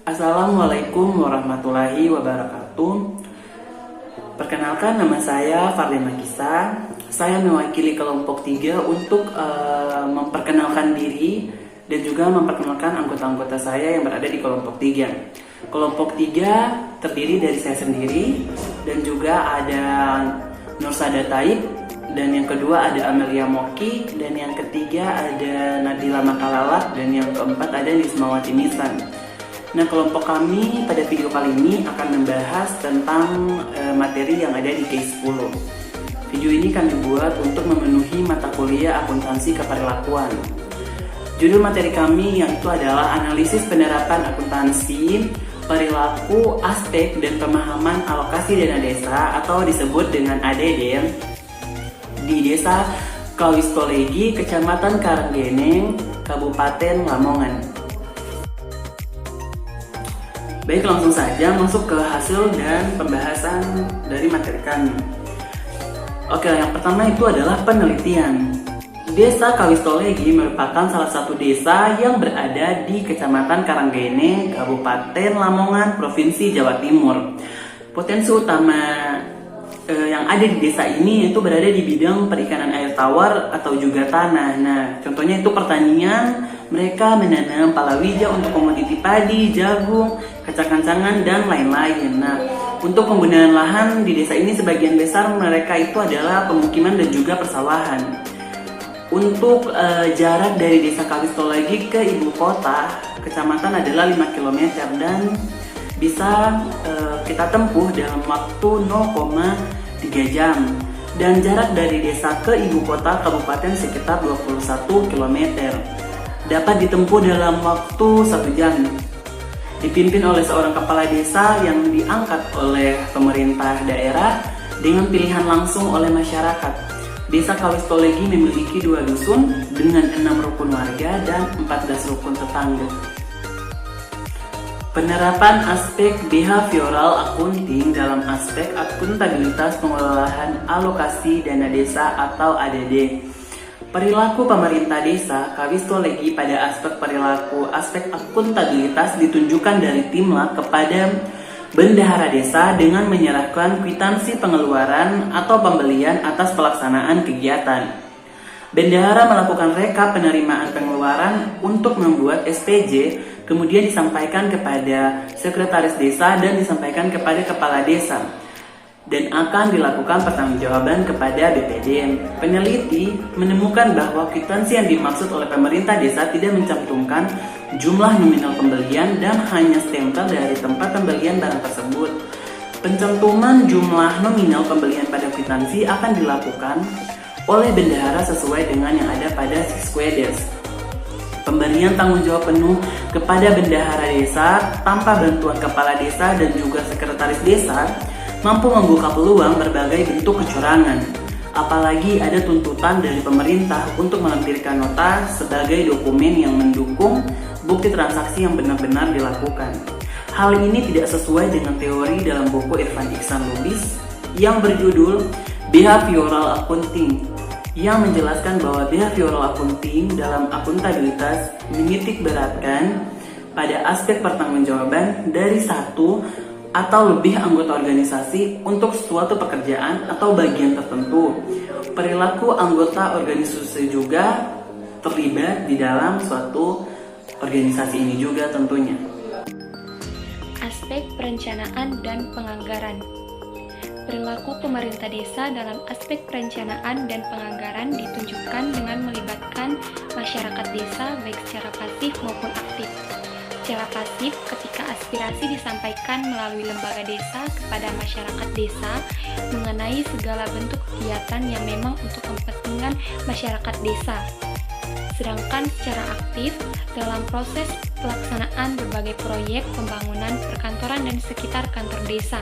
Assalamualaikum warahmatullahi wabarakatuh. Perkenalkan, nama saya Fardin Makisa. Saya mewakili kelompok 3 untuk memperkenalkan diri dan juga memperkenalkan anggota-anggota saya yang berada di kelompok 3. Kelompok 3 terdiri dari saya sendiri dan juga ada Nursada Taib, dan yang kedua ada Amelia Moki, dan yang ketiga ada Nabila Makalalak, dan yang keempat ada Nismawati Nisan. Nah, kelompok kami pada video kali ini akan membahas tentang materi yang ada di K10. Video ini kami buat untuk memenuhi mata kuliah akuntansi keperlakuan. Judul materi kami yang itu adalah analisis penerapan akuntansi, perilaku, aspek, dan pemahaman alokasi dana desa atau disebut dengan ADD di Desa Kawistolegi, Kecamatan Karanggeneng, Kabupaten Lamongan. Baik, langsung saja masuk ke hasil dan pembahasan dari materi kami. Oke, yang pertama itu adalah penelitian. Desa Kawistolegi merupakan salah satu desa yang berada di Kecamatan Karanggeneng, Kabupaten Lamongan, Provinsi Jawa Timur. Potensi utama yang ada di desa ini itu berada di bidang perikanan air tawar atau juga tanah. Nah, contohnya itu pertanian, mereka menanam palawija untuk komoditi padi, jagung, kacang-kacangan, dan lain-lain. Nah, untuk penggunaan lahan di desa ini sebagian besar mereka itu adalah pemukiman dan juga persawahan. Untuk jarak dari Desa Kawistolegi ke ibu kota kecamatan adalah 5 km dan bisa kita tempuh dalam waktu 0,3 jam. Dan jarak dari desa ke ibu kota kabupaten sekitar 21 km. Dapat ditempuh dalam waktu 1 jam. Dipimpin oleh seorang kepala desa yang diangkat oleh pemerintah daerah dengan pilihan langsung oleh masyarakat. Desa Kawistolegi memiliki 2 dusun dengan 6 rukun warga dan 14 rukun tetangga. Penerapan aspek behavioral accounting dalam aspek akuntabilitas pengelolaan alokasi dana desa atau ADD. Perilaku pemerintah desa Kawistolegi pada aspek perilaku aspek akuntabilitas ditunjukkan dari Timlak kepada Bendahara Desa dengan menyerahkan kwitansi pengeluaran atau pembelian atas pelaksanaan kegiatan. Bendahara melakukan rekap penerimaan pengeluaran untuk membuat SPJ, kemudian disampaikan kepada sekretaris desa dan disampaikan kepada kepala desa, dan akan dilakukan pertanggungjawaban kepada BPD. Peneliti menemukan bahwa kwitansi yang dimaksud oleh pemerintah desa tidak mencantumkan jumlah nominal pembelian dan hanya stempel dari tempat pembelian barang tersebut. Pencantuman jumlah nominal pembelian pada kwitansi akan dilakukan oleh bendahara sesuai dengan yang ada pada Siskedes. Pemberian tanggung jawab penuh kepada bendahara desa tanpa bantuan kepala desa dan juga sekretaris desa mampu membuka peluang berbagai bentuk kecurangan. Apalagi ada tuntutan dari pemerintah untuk melampirkan nota sebagai dokumen yang mendukung bukti transaksi yang benar-benar dilakukan. Hal ini tidak sesuai dengan teori dalam buku Irfan Ihsan Lubis yang berjudul Behavioral Accounting, yang menjelaskan bahwa behavioral accounting dalam akuntabilitas menitik beratkan pada aspek pertanggungjawaban dari satu atau lebih anggota organisasi untuk suatu pekerjaan atau bagian tertentu. Perilaku anggota organisasi juga terlibat di dalam suatu organisasi ini juga tentunya. Aspek perencanaan dan penganggaran. Perilaku pemerintah desa dalam aspek perencanaan dan penganggaran ditunjukkan dengan melibatkan masyarakat desa baik secara pasif maupun aktif. Secara pasif, ketika aspirasi disampaikan melalui lembaga desa kepada masyarakat desa mengenai segala bentuk kegiatan yang memang untuk kepentingan masyarakat desa. Sedangkan secara aktif dalam proses pelaksanaan berbagai proyek pembangunan perkantoran dan sekitar kantor desa.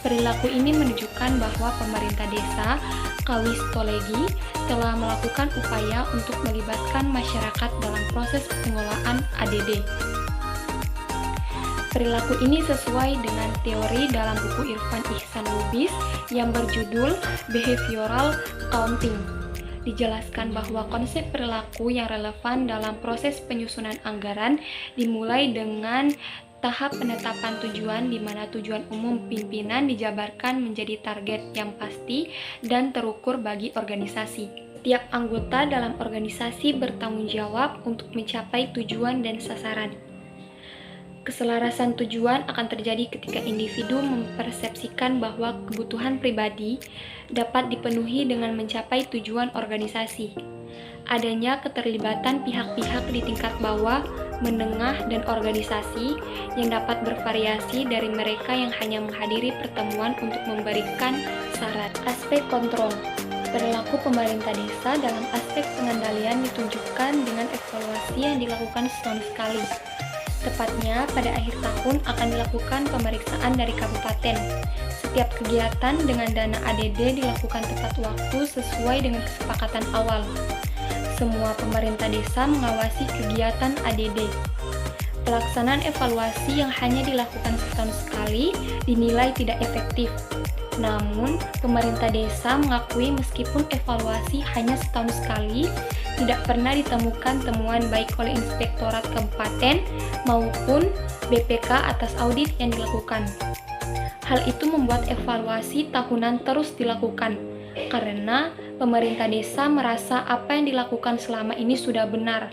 Perilaku ini menunjukkan bahwa pemerintah desa Kawistolegi telah melakukan upaya untuk melibatkan masyarakat dalam proses pengelolaan ADD. Perilaku ini sesuai dengan teori dalam buku Irfan Ihsan Lubis yang berjudul Behavioral Accounting. Dijelaskan bahwa konsep perilaku yang relevan dalam proses penyusunan anggaran dimulai dengan tahap penetapan tujuan di mana tujuan umum pimpinan dijabarkan menjadi target yang pasti dan terukur bagi organisasi. Tiap anggota dalam organisasi bertanggung jawab untuk mencapai tujuan dan sasaran. Keselarasan tujuan akan terjadi ketika individu mempersepsikan bahwa kebutuhan pribadi dapat dipenuhi dengan mencapai tujuan organisasi. Adanya keterlibatan pihak-pihak di tingkat bawah, menengah, dan organisasi yang dapat bervariasi dari mereka yang hanya menghadiri pertemuan untuk memberikan saran. Aspek kontrol. Perilaku pemerintah desa dalam aspek pengendalian ditunjukkan dengan evaluasi yang dilakukan setahun sekali. Tepatnya pada akhir tahun akan dilakukan pemeriksaan dari kabupaten. Setiap kegiatan dengan dana ADD dilakukan tepat waktu sesuai dengan kesepakatan awal. Semua pemerintah desa mengawasi kegiatan ADD. Pelaksanaan evaluasi yang hanya dilakukan setahun sekali dinilai tidak efektif. Namun, pemerintah desa mengakui meskipun evaluasi hanya setahun sekali, tidak pernah ditemukan temuan baik oleh Inspektorat Kabupaten maupun BPK atas audit yang dilakukan. Hal itu membuat evaluasi tahunan terus dilakukan, karena pemerintah desa merasa apa yang dilakukan selama ini sudah benar.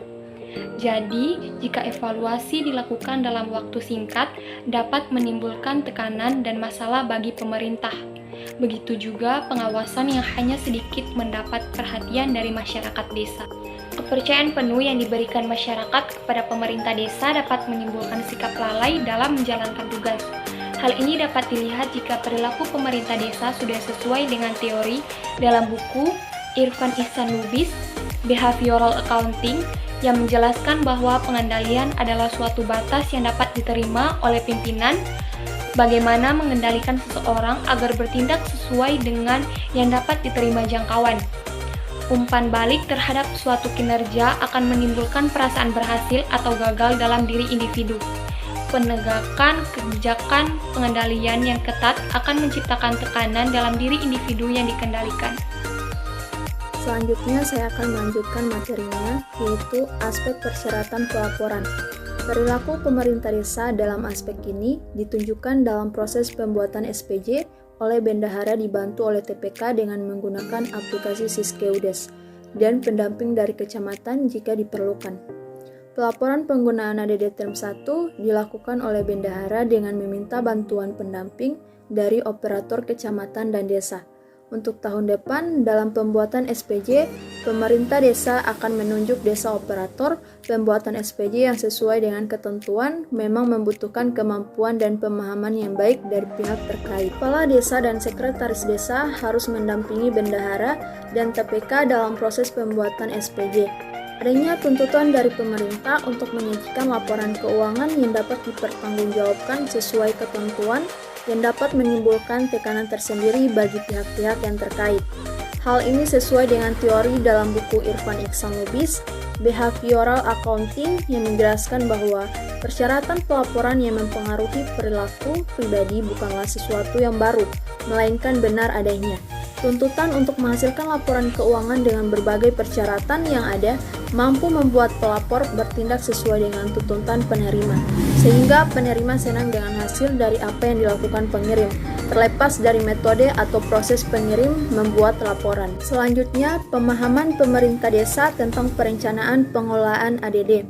Jadi, jika evaluasi dilakukan dalam waktu singkat, dapat menimbulkan tekanan dan masalah bagi pemerintah. Begitu juga pengawasan yang hanya sedikit mendapat perhatian dari masyarakat desa. Kepercayaan penuh yang diberikan masyarakat kepada pemerintah desa dapat menimbulkan sikap lalai dalam menjalankan tugas. Hal ini dapat dilihat jika perilaku pemerintah desa sudah sesuai dengan teori dalam buku Irfan Ihsan Lubis, Behavioral Accounting, yang menjelaskan bahwa pengendalian adalah suatu batas yang dapat diterima oleh pimpinan, bagaimana mengendalikan seseorang agar bertindak sesuai dengan yang dapat diterima jangkauan. Umpan balik terhadap suatu kinerja akan menimbulkan perasaan berhasil atau gagal dalam diri individu. Penegakan kebijakan pengendalian yang ketat akan menciptakan tekanan dalam diri individu yang dikendalikan. Selanjutnya saya akan melanjutkan materinya, yaitu aspek persyaratan pelaporan. Perilaku pemerintah desa dalam aspek ini ditunjukkan dalam proses pembuatan SPJ oleh bendahara dibantu oleh TPK dengan menggunakan aplikasi Siskeudes dan pendamping dari kecamatan jika diperlukan. Pelaporan penggunaan ADD Term 1 dilakukan oleh bendahara dengan meminta bantuan pendamping dari operator kecamatan dan desa. Untuk tahun depan, dalam pembuatan SPJ, pemerintah desa akan menunjuk desa operator. Pembuatan SPJ yang sesuai dengan ketentuan memang membutuhkan kemampuan dan pemahaman yang baik dari pihak terkait. Kepala desa dan sekretaris desa harus mendampingi bendahara dan TPK dalam proses pembuatan SPJ. Adanya tuntutan dari pemerintah untuk menyajikan laporan keuangan yang dapat dipertanggungjawabkan sesuai ketentuan yang dapat menimbulkan tekanan tersendiri bagi pihak-pihak yang terkait. Hal ini sesuai dengan teori dalam buku Irfan Ihsan Lubis, Behavioral Accounting, yang menjelaskan bahwa persyaratan pelaporan yang mempengaruhi perilaku pribadi bukanlah sesuatu yang baru, melainkan benar adanya. Tuntutan untuk menghasilkan laporan keuangan dengan berbagai persyaratan yang ada mampu membuat pelapor bertindak sesuai dengan tuntutan penerima, sehingga penerima senang dengan hasil dari apa yang dilakukan pengirim, terlepas dari metode atau proses pengirim membuat laporan. Selanjutnya, pemahaman pemerintah desa tentang perencanaan pengelolaan ADD.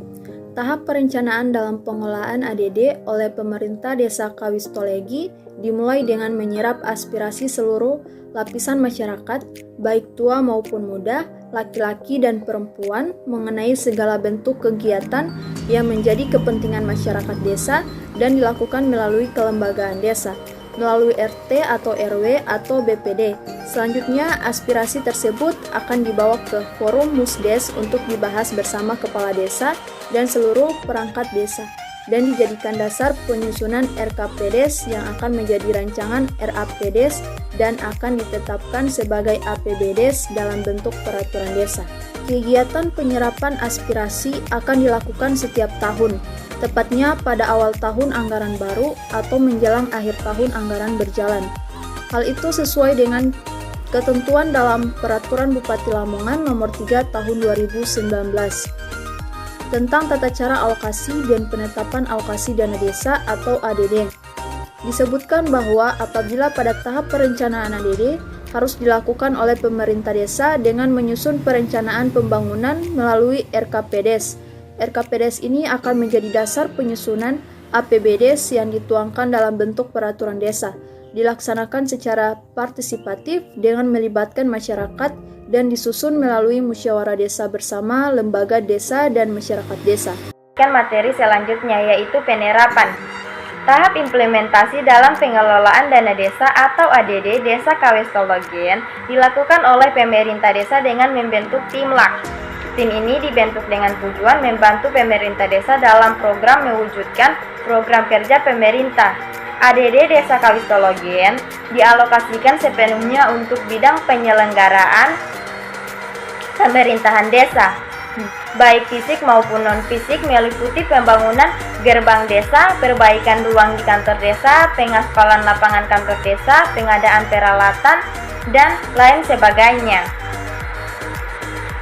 Tahap perencanaan dalam pengelolaan ADD oleh pemerintah desa Kawistolegi dimulai dengan menyerap aspirasi seluruh lapisan masyarakat, baik tua maupun muda, laki-laki dan perempuan, mengenai segala bentuk kegiatan yang menjadi kepentingan masyarakat desa dan dilakukan melalui kelembagaan desa, melalui RT atau RW atau BPD. Selanjutnya, aspirasi tersebut akan dibawa ke forum Musdes untuk dibahas bersama kepala desa dan seluruh perangkat desa, dan dijadikan dasar penyusunan RKPDes yang akan menjadi rancangan RAPDes dan akan ditetapkan sebagai APBDes dalam bentuk peraturan desa. Kegiatan penyerapan aspirasi akan dilakukan setiap tahun, tepatnya pada awal tahun anggaran baru atau menjelang akhir tahun anggaran berjalan. Hal itu sesuai dengan ketentuan dalam Peraturan Bupati Lamongan Nomor 3 Tahun 2019. tentang tata cara alokasi dan penetapan alokasi dana desa atau ADD. Disebutkan bahwa apabila pada tahap perencanaan ADD harus dilakukan oleh pemerintah desa dengan menyusun perencanaan pembangunan melalui RKPDes. RKPDes ini akan menjadi dasar penyusunan APBDes yang dituangkan dalam bentuk peraturan desa, dilaksanakan secara partisipatif dengan melibatkan masyarakat dan disusun melalui musyawarah desa bersama lembaga desa dan masyarakat desa. Materi selanjutnya yaitu penerapan. Tahap implementasi dalam pengelolaan dana desa atau ADD Desa Kawistologen dilakukan oleh pemerintah desa dengan membentuk tim LAK. Tim ini dibentuk dengan tujuan membantu pemerintah desa dalam program mewujudkan program kerja pemerintah. ADD Desa Kawistologen dialokasikan sepenuhnya untuk bidang penyelenggaraan pemerintahan desa, baik fisik maupun non-fisik, meliputi pembangunan gerbang desa, perbaikan ruang di kantor desa, pengaspalan lapangan kantor desa, pengadaan peralatan, dan lain sebagainya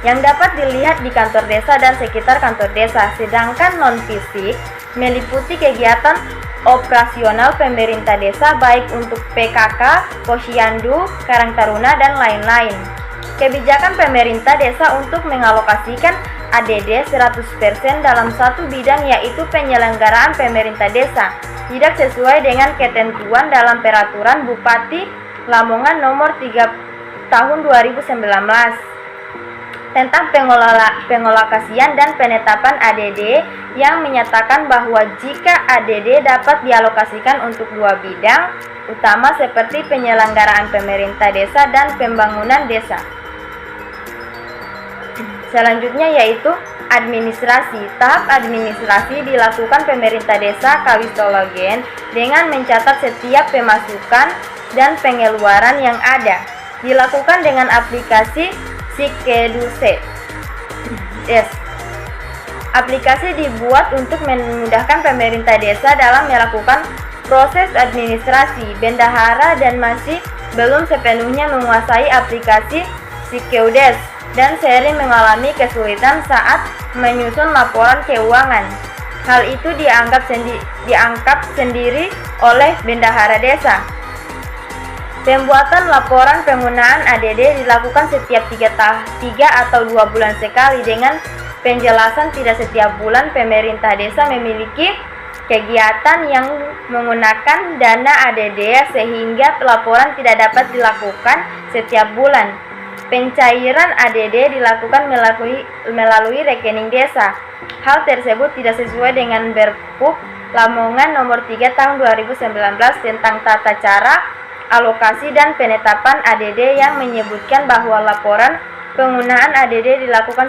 yang dapat dilihat di kantor desa dan sekitar kantor desa. Sedangkan non-fisik meliputi kegiatan operasional pemerintah desa baik untuk PKK, Posyandu, Karang Taruna, dan lain-lain. Kebijakan pemerintah desa untuk mengalokasikan ADD 100% dalam satu bidang yaitu penyelenggaraan pemerintah desa tidak sesuai dengan ketentuan dalam Peraturan Bupati Lamongan Nomor 3 Tahun 2019 tentang pengalokasian dan penetapan ADD yang menyatakan bahwa jika ADD dapat dialokasikan untuk dua bidang utama seperti penyelenggaraan pemerintah desa dan pembangunan desa. Selanjutnya yaitu administrasi. Tahap administrasi dilakukan pemerintah desa Kawistologen dengan mencatat setiap pemasukan dan pengeluaran yang ada. Dilakukan dengan aplikasi Sikeduset. Aplikasi dibuat untuk memudahkan pemerintah desa dalam melakukan proses administrasi. Bendahara dan masih belum sepenuhnya menguasai aplikasi Sikeduset dan sering mengalami kesulitan saat menyusun laporan keuangan. Hal itu dianggap sendiri oleh bendahara desa. Pembuatan laporan penggunaan ADD dilakukan setiap 3 atau 2 bulan sekali dengan penjelasan tidak setiap bulan pemerintah desa memiliki kegiatan yang menggunakan dana ADD sehingga pelaporan tidak dapat dilakukan setiap bulan. Pencairan ADD dilakukan melalui rekening desa. Hal tersebut tidak sesuai dengan Perpuk Lamongan Nomor 3 Tahun 2019 tentang tata cara alokasi dan penetapan ADD yang menyebutkan bahwa laporan penggunaan ADD dilakukan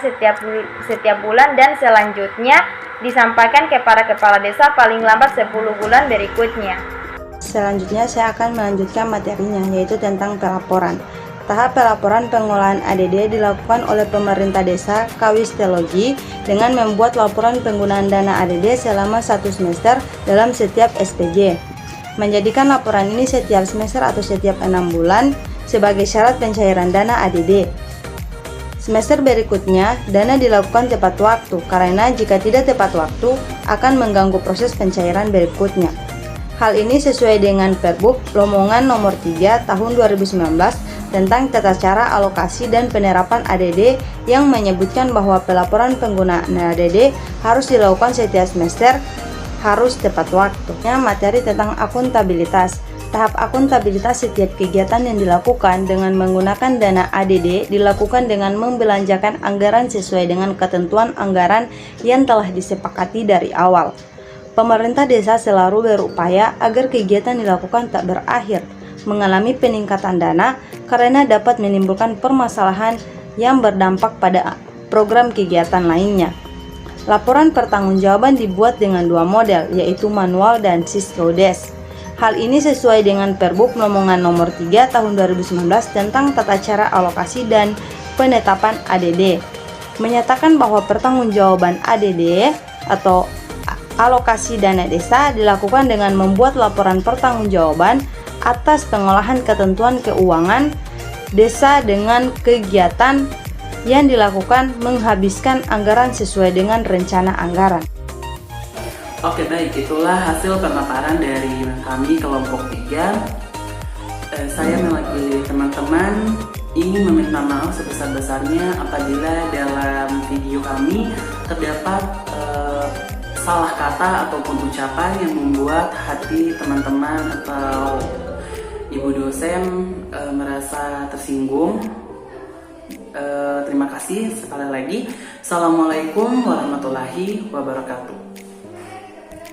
setiap bulan dan selanjutnya disampaikan kepada kepala desa paling lambat 10 bulan berikutnya. Selanjutnya saya akan melanjutkan materinya yaitu tentang pelaporan. Tahap pelaporan pengolahan ADD dilakukan oleh pemerintah desa Kawistologi dengan membuat laporan penggunaan dana ADD selama 1 semester dalam setiap SPJ. Menjadikan laporan ini setiap semester atau setiap 6 bulan sebagai syarat pencairan dana ADD. Semester berikutnya, dana dilakukan tepat waktu karena jika tidak tepat waktu akan mengganggu proses pencairan berikutnya. Hal ini sesuai dengan Perbuk Lamongan Nomor 3 Tahun 2019 tentang tata cara alokasi dan penerapan ADD yang menyebutkan bahwa pelaporan penggunaan ADD harus dilakukan setiap semester, harus tepat waktu. Materi tentang akuntabilitas. Tahap akuntabilitas setiap kegiatan yang dilakukan dengan menggunakan dana ADD dilakukan dengan membelanjakan anggaran sesuai dengan ketentuan anggaran yang telah disepakati dari awal. Pemerintah desa selalu berupaya agar kegiatan dilakukan tak berakhir mengalami peningkatan dana karena dapat menimbulkan permasalahan yang berdampak pada program kegiatan lainnya. Laporan pertanggungjawaban dibuat dengan 2 model, yaitu manual dan Sikeduset. Hal ini sesuai dengan Perbuk Lamongan Nomor 3 Tahun 2019 tentang tata cara alokasi dan penetapan ADD. Menyatakan bahwa pertanggungjawaban ADD atau alokasi dana desa dilakukan dengan membuat laporan pertanggungjawaban atas pengolahan ketentuan keuangan desa dengan kegiatan yang dilakukan menghabiskan anggaran sesuai dengan rencana anggaran. Oke, baik, itulah hasil pemaparan dari kami kelompok 3. Saya mewakili teman-teman ingin meminta maaf sebesar-besarnya apabila dalam video kami terdapat salah kata ataupun ucapan yang membuat hati teman-teman atau ibu dosen merasa tersinggung. Terima kasih sekali lagi. Assalamualaikum warahmatullahi wabarakatuh.